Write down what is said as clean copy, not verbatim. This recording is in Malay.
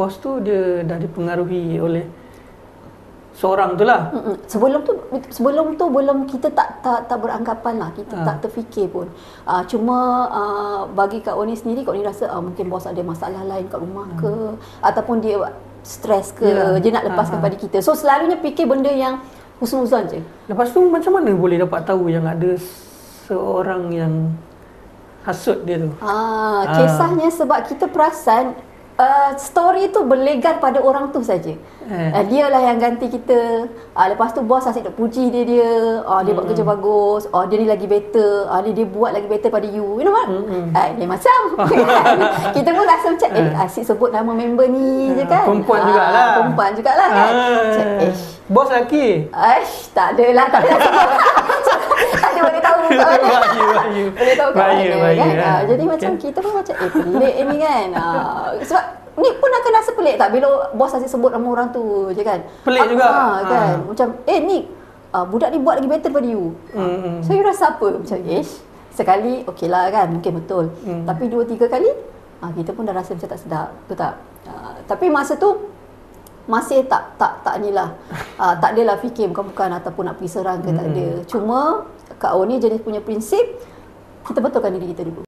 bos tu dia dah dipengaruhi oleh seorang tu lah. Sebelum tu belum kita tak beranggapan lah, kita tak terfikir pun. Cuma bagi Kak Oni sendiri, Kak Oni rasa mungkin bos ada masalah lain kat rumah ke, ataupun dia stres ke, dia nak lepaskan pada kita. So selalunya fikir benda yang husnuzon je. Lepas tu macam mana boleh dapat tahu yang ada seorang yang hasut dia tu? Kisahnya sebab kita perasan story tu berlegar pada orang tu saja. Dia lah yang ganti kita. Lepas tu bos asyik nak puji dia. Dia buat kerja bagus. Dia ni lagi better. Dia buat lagi better pada you. You know what? Dia macam kita pun rasa macam asyik sebut nama member ni je kan. Perempuan jugalah. Perempuan jugalah kan. Bos lelaki? Tak adalah. Tak ada dia boleh tahu kat mana. Boleh tahu kat mana kan. Jadi macam kita pun macam pelik ni kan. Sebab ni pun akan rasa pelik tak bila bos asyik sebut nama orang tu je kan. Pelik juga. Kan. Macam ni budak ni buat lagi better pada you. So you rasa apa? Macam sekali okey lah kan, mungkin betul. Tapi 2-3 kali kita pun dah rasa macam tak sedap. Betul tak? Tapi masa tu masih tak ni lah. Tak adalah fikir bukan ataupun nak pergi serang ke, tak ada. Cuma Kak Oni jenis punya prinsip, kita betulkan diri kita dulu.